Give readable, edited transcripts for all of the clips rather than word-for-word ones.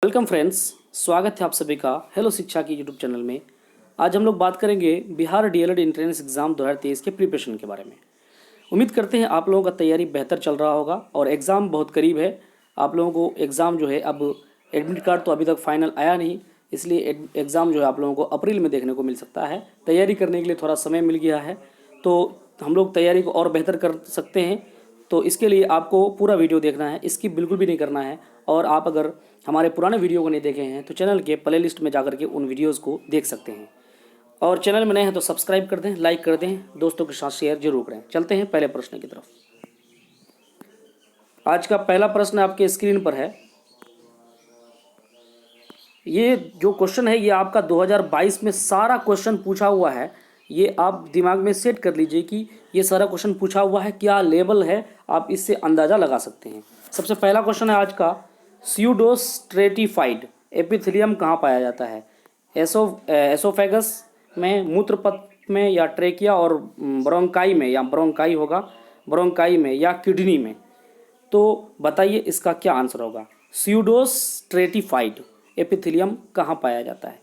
Welcome friends, स्वागत है आप सभी का हेलो शिक्षा की यूट्यूब चैनल में। आज हम लोग बात करेंगे बिहार डीएलएड एंट्रेंस एग्ज़ाम 2023 के प्रिपरेशन के बारे में। उम्मीद करते हैं आप लोगों का तैयारी बेहतर चल रहा होगा और एग्ज़ाम बहुत करीब है। आप लोगों को एग्ज़ाम जो है, अब एडमिट कार्ड तो अभी तक फाइनल आया नहीं, इसलिए एग्ज़ाम जो है आप लोगों को अप्रैल में देखने को मिल सकता है। तैयारी करने के लिए थोड़ा समय मिल गया है, तो हम लोग तैयारी को और बेहतर कर सकते हैं। तो इसके लिए आपको पूरा वीडियो देखना है, स्किप बिल्कुल भी नहीं करना है। और आप अगर हमारे पुराने वीडियो को नहीं देखे हैं तो चैनल के प्ले लिस्ट में जाकर के उन वीडियोज़ को देख सकते हैं। और चैनल में नए हैं तो सब्सक्राइब कर दें, लाइक कर दें, दोस्तों के साथ शेयर जरूर करें। चलते हैं पहले प्रश्न की तरफ। आज का पहला प्रश्न आपके स्क्रीन पर है। ये जो क्वेश्चन है ये आपका 2022 में सारा क्वेश्चन पूछा हुआ है। ये आप दिमाग में सेट कर लीजिए कि ये सारा क्वेश्चन पूछा हुआ है, क्या लेवल है, आप इससे अंदाज़ा लगा सकते हैं। सबसे पहला क्वेश्चन है आज का, स्यूडोस्ट्रेटिफाइड एपिथेलियम कहाँ पाया जाता है? एसोफेगस में, मूत्रपथ में, या ट्रेकिया और ब्रोंकाई में, या ब्रोंकाई होगा ब्रोंकाई में, या किडनी में? तो बताइए इसका क्या आंसर होगा। स्यूडोस्ट्रेटिफाइड एपिथेलियम कहाँ पाया जाता है?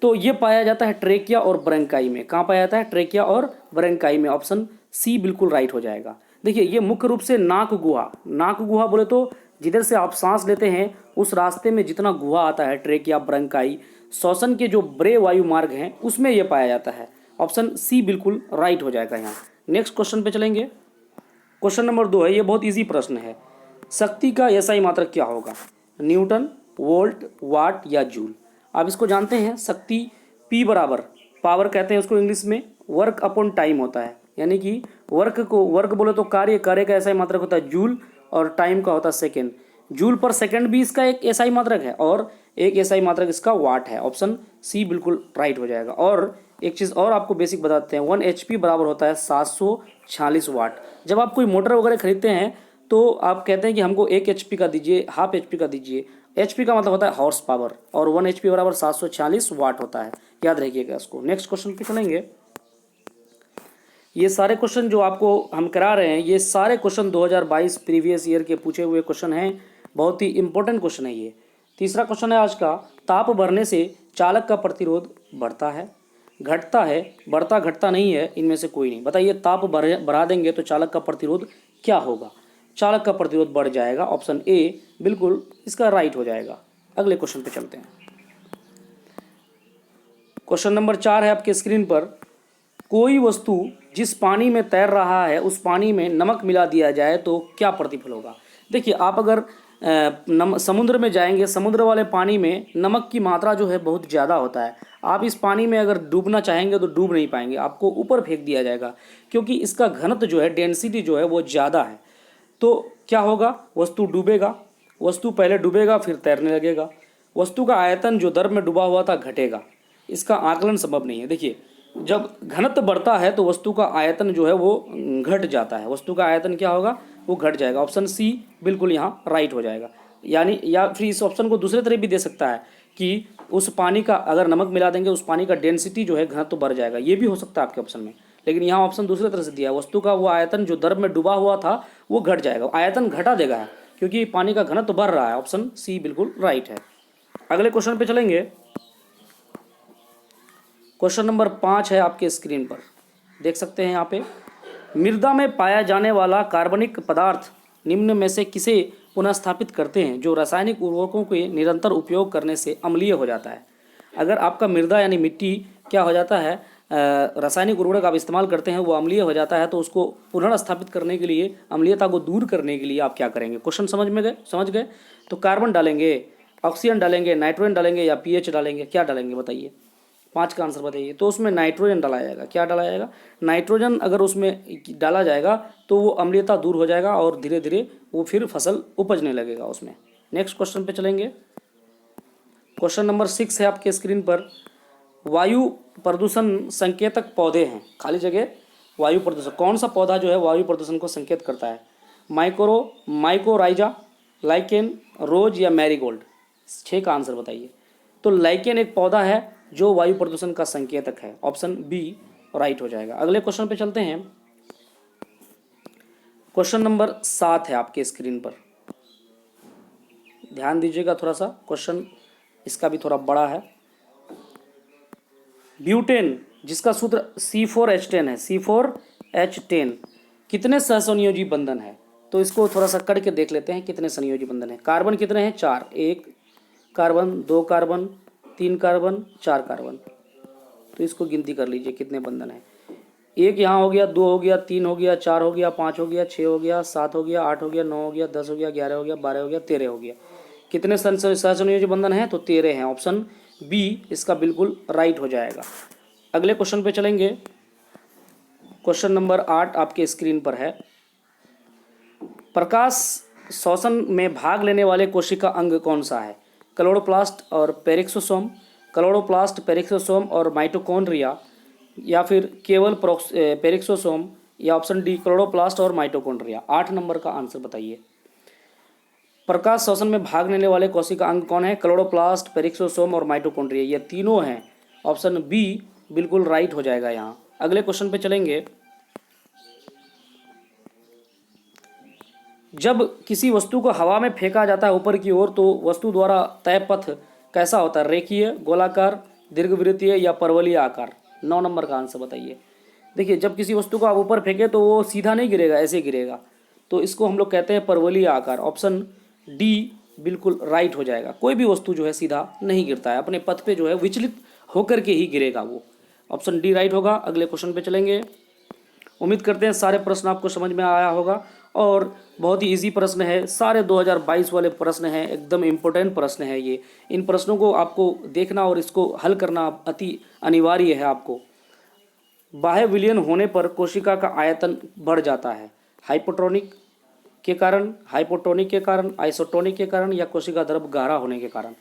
तो ये पाया जाता है ट्रेकिया और ब्रोंकाई में। कहाँ पाया जाता है? ट्रेकिया और ब्रोंकाई में। ऑप्शन सी बिल्कुल राइट हो जाएगा। देखिए, ये मुख्य रूप से नाक गुहा बोले तो जिधर से आप सांस लेते हैं उस रास्ते में जितना गुहा आता है, ट्रेकिया ब्रोंकाई, श्वसन के जो बड़े वायु मार्ग हैं उसमें यह पाया जाता है। ऑप्शन सी बिल्कुल राइट हो जाएगा यहाँ। नेक्स्ट क्वेश्चन पे चलेंगे। क्वेश्चन नंबर 2 है, ये बहुत ईजी प्रश्न है। शक्ति का एसआई मात्रक क्या होगा? न्यूटन, वोल्ट, वाट या जूल? आप इसको जानते हैं, शक्ति P बराबर, पावर कहते हैं उसको इंग्लिश में, वर्क अपॉन टाइम होता है। यानी कि वर्क बोले तो कार्य का एसआई मात्रक होता है जूल, और टाइम का होता है सेकेंड। जूल पर सेकेंड भी इसका एक एसआई मात्रक है, और एक एसआई मात्रक इसका वाट है। ऑप्शन सी बिल्कुल राइट हो जाएगा। और एक चीज़ और आपको बेसिक बताते हैं, 1 HP बराबर होता है 746 वाट। जब आप कोई मोटर वगैरह खरीदते हैं तो आप कहते हैं कि हमको 1 HP का दीजिए, हाफ HP का दीजिए। HP का मतलब होता है हॉर्स पावर, और 1 HP बराबर 746 वाट होता है। याद रखिएगा इसको। नेक्स्ट क्वेश्चन पे चलेंगे। ये सारे क्वेश्चन जो आपको हम करा रहे हैं, ये सारे क्वेश्चन 2022 प्रीवियस ईयर के पूछे हुए क्वेश्चन हैं। बहुत ही इंपॉर्टेंट क्वेश्चन है ये। तीसरा क्वेश्चन है आज का, ताप बढ़ने से चालक का प्रतिरोध बढ़ता है, घटता है? बढ़ता घटता नहीं है, इनमें से कोई नहीं। बताइए, ताप बढ़ा देंगे तो चालक का प्रतिरोध क्या होगा? चालक का प्रतिरोध बढ़ जाएगा। ऑप्शन ए बिल्कुल इसका राइट हो जाएगा। अगले क्वेश्चन पे चलते हैं। क्वेश्चन नंबर 4 है आपके स्क्रीन पर। कोई वस्तु जिस पानी में तैर रहा है उस पानी में नमक मिला दिया जाए तो क्या प्रतिफल होगा? देखिए, आप अगर समुद्र में जाएंगे, समुद्र वाले पानी में नमक की मात्रा जो है बहुत ज़्यादा होता है। आप इस पानी में अगर डूबना चाहेंगे तो डूब नहीं पाएंगे, आपको ऊपर फेंक दिया जाएगा, क्योंकि इसका घनत्व जो है, डेंसिटी जो है वो ज़्यादा है। तो क्या होगा? वस्तु डूबेगा, वस्तु पहले डूबेगा फिर तैरने लगेगा। वस्तु का आयतन जो दर में डूबा हुआ था घटेगा। इसका आकलन संभव नहीं है। देखिए, जब घनत्व बढ़ता है तो वस्तु का आयतन जो है वो घट जाता है। वस्तु का आयतन क्या होगा? वो घट जाएगा। ऑप्शन सी बिल्कुल यहाँ राइट हो जाएगा। यानी, या फिर इस ऑप्शन को दूसरे तरह भी दे सकता है कि उस पानी का अगर नमक मिला देंगे उस पानी का डेंसिटी जो है, घनत्व बढ़ जाएगा। ये भी हो सकता है आपके ऑप्शन में, लेकिन यहाँ ऑप्शन दूसरे तरह से दिया है, वस्तु का वो आयतन जो दर में डूबा हुआ था वो घट जाएगा, आयतन घटा देगा, क्योंकि पानी का घनत्व बढ़ रहा है। ऑप्शन सी बिल्कुल राइट है। अगले क्वेश्चन पे चलेंगे। क्वेश्चन नंबर 5 है आपके स्क्रीन पर, देख सकते हैं यहाँ पे। मृदा में पाया जाने वाला कार्बनिक पदार्थ निम्न में से किसे पुनर्स्थापित करते हैं जो रासायनिक उर्वरकों के निरंतर उपयोग करने से अम्लीय हो जाता है? अगर आपका मृदा यानी मिट्टी क्या हो जाता है, रासायनिक उर्वरक आप इस्तेमाल करते हैं, वो अम्लीय हो जाता है, तो उसको पुनर्स्थापित करने के लिए, अम्लीयता को दूर करने के लिए आप क्या करेंगे? क्वेश्चन समझ गए? तो कार्बन डालेंगे, ऑक्सीजन डालेंगे, नाइट्रोजन डालेंगे, या पीएच डालेंगे? क्या डालेंगे बताइए? 5 का आंसर बताइए। तो उसमें नाइट्रोजन डाला जाएगा। क्या डाला जाएगा? नाइट्रोजन अगर उसमें डाला जाएगा तो वो अम्लीयता दूर हो जाएगा और धीरे धीरे वो फिर फसल उपजने लगेगा उसमें। नेक्स्ट क्वेश्चन पे चलेंगे। क्वेश्चन नंबर 6 है आपके स्क्रीन पर। वायु प्रदूषण संकेतक पौधे हैं, खाली जगह वायु प्रदूषण, कौन सा पौधा जो है वायु प्रदूषण को संकेत करता है? माइकोराइजा, लाइकेन, रोज या मैरीगोल्ड? 6 का आंसर बताइए। तो लाइकेन एक पौधा है जो वायु प्रदूषण का संकेतक है। ऑप्शन बी राइट हो जाएगा। अगले क्वेश्चन पे चलते हैं। क्वेश्चन नंबर 7 है आपके स्क्रीन पर, ध्यान दीजिएगा थोड़ा सा, क्वेश्चन इसका भी थोड़ा बड़ा है। ब्यूटेन जिसका सूत्र C4H10 है, C4H10 कितने सहसंयोजी बंधन है? तो इसको थोड़ा सा करके देख लेते हैं कितने संयोजी बंधन है। कार्बन कितने हैं? 4, 1 कार्बन, 2 कार्बन, 3 कार्बन, 4 कार्बन। तो इसको गिनती कर लीजिए कितने बंधन है। 1 यहाँ हो गया, 2 हो गया, 3 हो गया, 4 हो गया, 5 हो गया, 6 हो गया, 7 हो गया, 8 हो गया, 9 हो गया, 10 हो गया, 11 हो गया, 12 हो गया, 13 हो गया। कितने सहसंयोजी बंधन है? तो 13 हैं। ऑप्शन बी इसका बिल्कुल राइट हो जाएगा। अगले क्वेश्चन पे चलेंगे। क्वेश्चन नंबर 8 आपके स्क्रीन पर है। प्रकाश श्वसन में भाग लेने वाले कोशिका अंग कौन सा है? क्लोरोप्लास्ट और पेरिक्सोसोम, क्लोरोप्लास्ट, पेरिक्सोसोम और माइटोकॉन्ड्रिया, या फिर केवल पेरिक्सोसोम, या ऑप्शन डी क्लोरोप्लास्ट और माइटोकॉन्ड्रिया। 8 नंबर का आंसर बताइए। प्रकाश श्वसन में भाग लेने वाले कोशिका अंग कौन है? क्लोरोप्लास्ट, पेरिक्सोसोम और माइटोकॉन्ड्रिया, ये तीनों हैं। ऑप्शन बी बिल्कुल राइट हो जाएगा यहाँ। अगले क्वेश्चन पे चलेंगे। जब किसी वस्तु को हवा में फेंका जाता है ऊपर की ओर, तो वस्तु द्वारा तय पथ कैसा होता है? रेखीय, गोलाकार, दीर्घवृत्तीय या परवलयी आकार। 9 नंबर का आंसर बताइए। देखिए, जब किसी वस्तु को आप ऊपर फेंके तो वो सीधा नहीं गिरेगा, ऐसे गिरेगा, तो इसको हम लोग कहते हैं परवलयी आकार। ऑप्शन डी बिल्कुल राइट हो जाएगा। कोई भी वस्तु जो है सीधा नहीं गिरता है, अपने पथ पे जो है विचलित होकर के ही गिरेगा वो। ऑप्शन डी राइट होगा। अगले क्वेश्चन पे चलेंगे। उम्मीद करते हैं सारे प्रश्न आपको समझ में आया होगा, और बहुत ही इजी प्रश्न है, सारे 2022 वाले प्रश्न हैं, एकदम इम्पोर्टेंट प्रश्न है ये। इन प्रश्नों को आपको देखना और इसको हल करना अति अनिवार्य है आपको। बाह्य विलयन होने पर कोशिका का आयतन बढ़ जाता है। हाइपोटोनिक के कारण, हाइपोटोनिक के कारण, आइसोटोनिक के कारण, या कोशिका द्रव गहरा होने के कारण।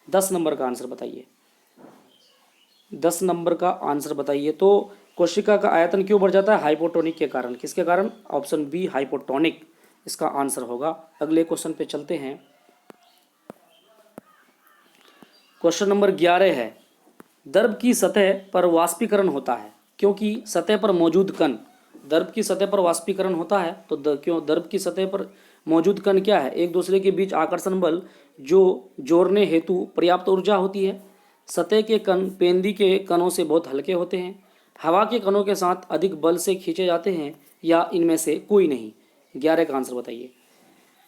10 नंबर का आंसर बताइए। 10 नंबर का आंसर बताइए। तो कोशिका का आयतन क्यों बढ़ जाता है? हाइपोटोनिक के कारण। किसके कारण? ऑप्शन बी हाइपोटोनिक इसका आंसर होगा। अगले क्वेश्चन पे चलते हैं। क्वेश्चन नंबर 11 है। द्रव की सतह पर वाष्पीकरण होता है क्योंकि सतह पर मौजूद कण, द्रव की सतह पर वाष्पीकरण होता है तो क्यों? द्रव की सतह पर मौजूद कण क्या है? एक दूसरे के बीच आकर्षण बल जो जोड़ने हेतु पर्याप्त ऊर्जा होती है। सतह के कण पेंदी के कणों से बहुत हल्के होते हैं। हवा के कणों के साथ अधिक बल से खींचे जाते हैं, या इनमें से कोई नहीं। 11 का आंसर बताइए।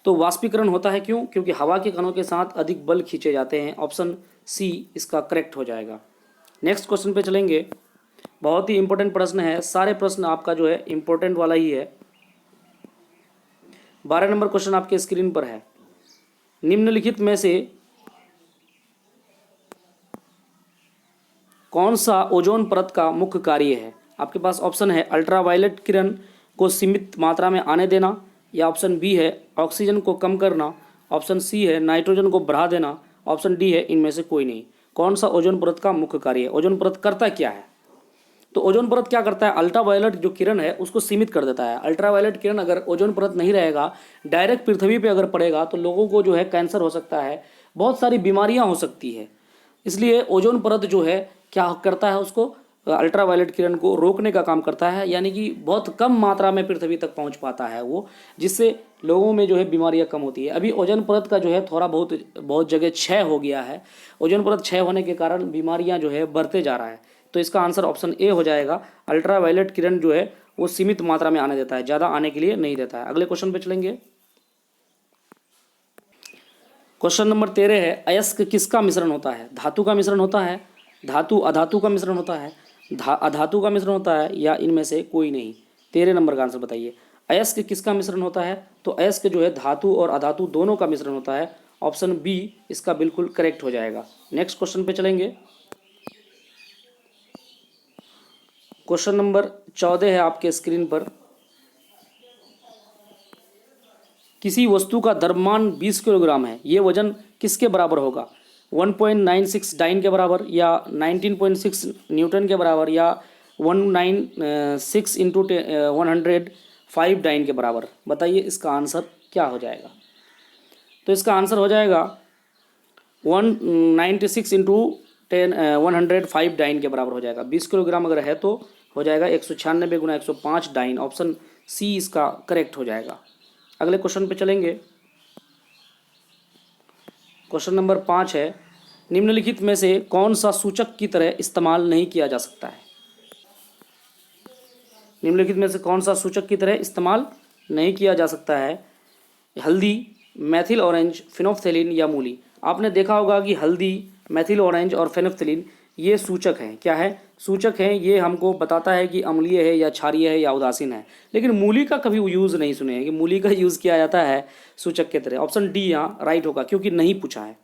तो वाष्पीकरण होता है क्यों? क्योंकि हवा के कणों के साथ अधिक बल खींचे जाते हैं। ऑप्शन सी इसका करेक्ट हो जाएगा। नेक्स्ट क्वेश्चन पे चलेंगे। बहुत ही इंपॉर्टेंट प्रश्न है, सारे प्रश्न आपका जो है इंपॉर्टेंट वाला ही है। 12 नंबर क्वेश्चन आपके स्क्रीन पर है। निम्नलिखित में से कौन सा ओजोन परत का मुख्य कार्य है? आपके पास ऑप्शन है अल्ट्रावायलेट किरण को सीमित मात्रा में आने देना, या ऑप्शन बी है ऑक्सीजन को कम करना, ऑप्शन सी है नाइट्रोजन को बढ़ा देना, ऑप्शन डी है इनमें से कोई नहीं। कौन सा ओजोन परत का मुख्य कार्य है? ओजोन परत करता क्या है? तो ओजोन परत क्या करता है? अल्ट्रावायलेट जो किरण है उसको सीमित कर देता है। अल्ट्रावायलेट किरण अगर ओजोन परत नहीं रहेगा, डायरेक्ट पृथ्वी पे अगर पड़ेगा तो लोगों को जो है कैंसर हो सकता है, बहुत सारी बीमारियां हो सकती है। इसलिए ओजोन परत जो है क्या करता है? उसको अल्ट्रावायलेट किरण को रोकने का काम करता है, यानी कि बहुत कम मात्रा में पृथ्वी तक पहुंच पाता है वो, जिससे लोगों में जो है बीमारियां कम होती है। अभी ओजोन परत का जो है थोड़ा बहुत जगह क्षय हो गया है। ओजोन परत क्षय होने के कारण बीमारियां जो है बढ़ते जा रहा है। तो इसका आंसर ऑप्शन ए हो जाएगा। अल्ट्रावायलेट किरण जो है वो सीमित मात्रा में आने देता है, ज़्यादा आने के लिए नहीं देता है। अगले क्वेश्चन पे चलेंगे। क्वेश्चन नंबर 13 है। अयस्क किसका मिश्रण होता है? धातु का मिश्रण होता है, धातु अधातु का मिश्रण होता है, अधातु का मिश्रण होता है, या इनमें से कोई नहीं। 13 नंबर का आंसर बताइए। अयस्क किसका मिश्रण होता है? तो अयस्क जो है धातु और अधातु दोनों का मिश्रण होता है। ऑप्शन बी इसका बिल्कुल करेक्ट हो जाएगा। नेक्स्ट क्वेश्चन पे चलेंगे। क्वेश्चन नंबर 14 है आपके स्क्रीन पर। किसी वस्तु का द्रव्यमान 20 किलोग्राम है, ये वजन किसके बराबर होगा? 1.96 डाइन के बराबर, या 19.6 न्यूटन के बराबर, या 196 इंटू 105 डाइन के बराबर। बताइए इसका आंसर क्या हो जाएगा? तो इसका आंसर हो जाएगा 196 इंटू 105 डाइन के बराबर हो जाएगा। 20 किलोग्राम अगर है तो हो जाएगा 196 गुना 105 डाइन। ऑप्शन सी इसका करेक्ट हो जाएगा। अगले क्वेश्चन पे चलेंगे। क्वेश्चन नंबर 5 है, निम्नलिखित में से कौन सा सूचक की तरह इस्तेमाल नहीं किया जा सकता है? निम्नलिखित में से कौन सा सूचक की तरह इस्तेमाल नहीं किया जा सकता है? हल्दी, मैथिल ऑरेंज, फिनोफ्थेलिन या मूली। आपने देखा होगा कि हल्दी, मैथिल ऑरेंज और फिनोफ्थेलिन ये सूचक हैं। क्या है? सूचक हैं। ये हमको बताता है कि अम्लीय है या क्षारीय है या उदासीन है। लेकिन मूली का कभी यूज़ नहीं सुने हैं कि मूली का यूज़ किया जाता है सूचक के तरह। ऑप्शन डी यहाँ राइट होगा, क्योंकि नहीं पूछा है।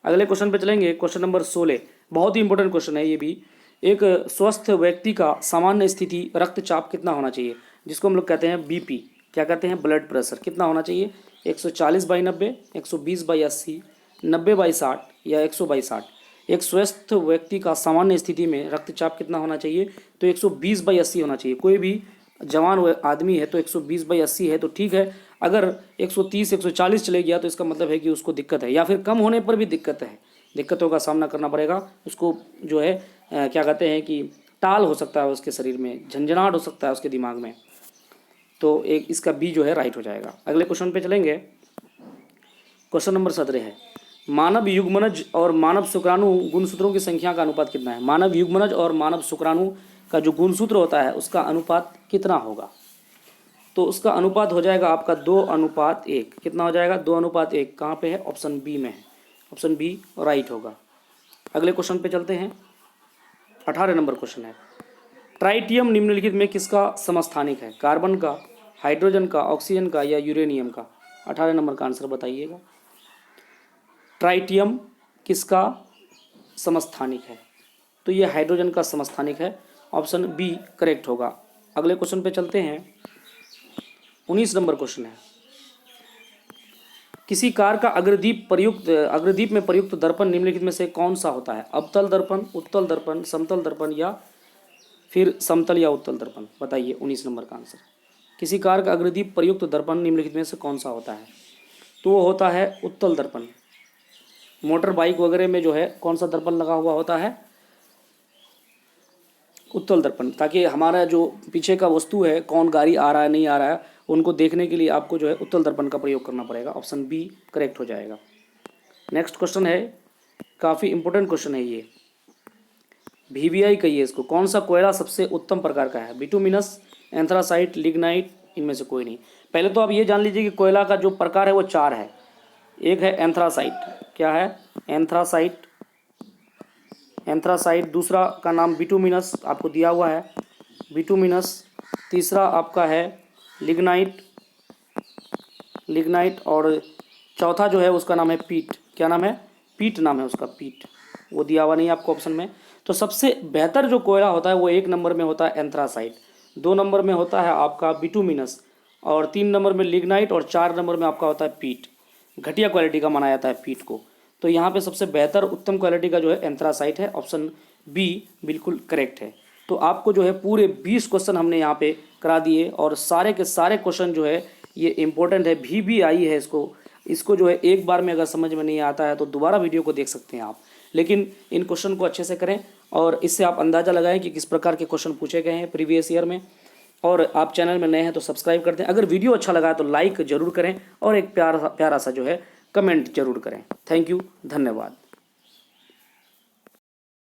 अगले क्वेश्चन पे चलेंगे। क्वेश्चन नंबर 16, बहुत ही इंपॉर्टेंट क्वेश्चन है ये भी। एक स्वस्थ व्यक्ति का सामान्य स्थिति रक्तचाप कितना होना चाहिए, जिसको हम लोग कहते हैं बीपी। क्या कहते हैं? ब्लड प्रेशर कितना होना चाहिए? 140/90, 120/80, 90/60 या 100/60। एक स्वस्थ व्यक्ति का सामान्य स्थिति में रक्तचाप कितना होना चाहिए? तो 120/80 होना चाहिए। कोई भी जवान आदमी है तो 120/80 है तो ठीक है। अगर 130 140 चले गया तो इसका मतलब है कि उसको दिक्कत है, या फिर कम होने पर भी दिक्कत है, दिक्कतों का सामना करना पड़ेगा उसको। जो है क्या कहते हैं कि टाल हो सकता है उसके शरीर में, झंझनाहट हो सकता है उसके दिमाग में। तो एक इसका बी जो है राइट हो जाएगा। अगले क्वेश्चन पे चलेंगे। क्वेश्चन नंबर 17 है, मानव युग्मनज और मानव शुक्राणु गुणसूत्रों की संख्या का अनुपात कितना है? मानव युग्मनज और मानव शुक्राणु का जो गुणसूत्र होता है उसका अनुपात कितना होगा? तो उसका अनुपात हो जाएगा आपका 2:1। कितना हो जाएगा? 2:1। कहाँ पे है? ऑप्शन बी में है। ऑप्शन बी राइट होगा। अगले क्वेश्चन पे चलते हैं। 18 नंबर क्वेश्चन है, ट्राइटियम निम्नलिखित में किसका समस्थानिक है? कार्बन का, हाइड्रोजन का, ऑक्सीजन का या यूरेनियम का? 18 नंबर का आंसर बताइएगा। ट्राइटियम किसका समस्थानिक है? तो ये हाइड्रोजन का समस्थानिक है। ऑप्शन बी करेक्ट होगा। अगले क्वेश्चन पे चलते हैं। 19 नंबर क्वेश्चन है, किसी कार का अग्रदीप में प्रयुक्त दर्पण निम्नलिखित में से कौन सा होता है? अवतल दर्पण, उत्तल दर्पण, समतल दर्पण या फिर समतल या उत्तल दर्पण? बताइए 19 नंबर का आंसर। किसी कार का अग्रदीप प्रयुक्त दर्पण निम्नलिखित में से कौन सा होता है? तो वो होता है उत्तल दर्पण। मोटर बाइक वगैरह में जो है कौन सा दर्पण लगा हुआ होता है? उत्तल दर्पण, ताकि हमारा जो पीछे का वस्तु है, कौन गाड़ी आ रहा है नहीं आ रहा है, उनको देखने के लिए आपको जो है उत्तल दर्पण का प्रयोग करना पड़ेगा। ऑप्शन बी करेक्ट हो जाएगा। नेक्स्ट क्वेश्चन है, काफ़ी इंपॉर्टेंट क्वेश्चन है ये। VBI कहिए इसको। कौन सा कोयला सबसे उत्तम प्रकार का है? बिटुमिनस, एंथ्रासाइट, लिग्नाइट, इनमें से कोई नहीं। पहले तो आप ये जान लीजिए कि कोयला का जो प्रकार है वो 4 है। एक है एंथ्रासाइट। क्या है? एंथ्रासाइट। एंथ्रासाइट। दूसरा का नाम बिटुमिनस आपको दिया हुआ है, बिटुमिनस। तीसरा आपका है लिग्नाइट, लिग्नाइट। और चौथा जो है उसका नाम है पीट। क्या नाम है? पीट नाम है उसका, पीट। वो दिया हुआ नहीं है आपको ऑप्शन में। तो सबसे बेहतर जो कोयला होता है वो 1 नंबर में होता है एंथ्रासाइट, 2 नंबर में होता है आपका बिटुमिनस, और 3 नंबर में लिग्नाइट, और 4 नंबर में आपका होता है पीट। घटिया क्वालिटी का माना जाता है पीट को। तो यहाँ पे सबसे बेहतर उत्तम क्वालिटी का जो है एंथ्रासाइट है। ऑप्शन बी बिल्कुल करेक्ट है। तो आपको जो है पूरे 20 क्वेश्चन हमने यहाँ पे करा दिए, और सारे के सारे क्वेश्चन जो है ये इंपॉर्टेंट है। VBI है, इसको जो है एक बार में अगर समझ में नहीं आता है तो दोबारा वीडियो को देख सकते हैं आप। लेकिन इन क्वेश्चन को अच्छे से करें, और इससे आप अंदाज़ा लगाएं कि किस प्रकार के क्वेश्चन पूछे गए हैं प्रीवियस ईयर में। और आप चैनल में नए हैं तो सब्सक्राइब कर दें। अगर वीडियो अच्छा लगा तो लाइक ज़रूर करें, और एक प्यारा सा जो है कमेंट जरूर करें। थैंक यू, धन्यवाद।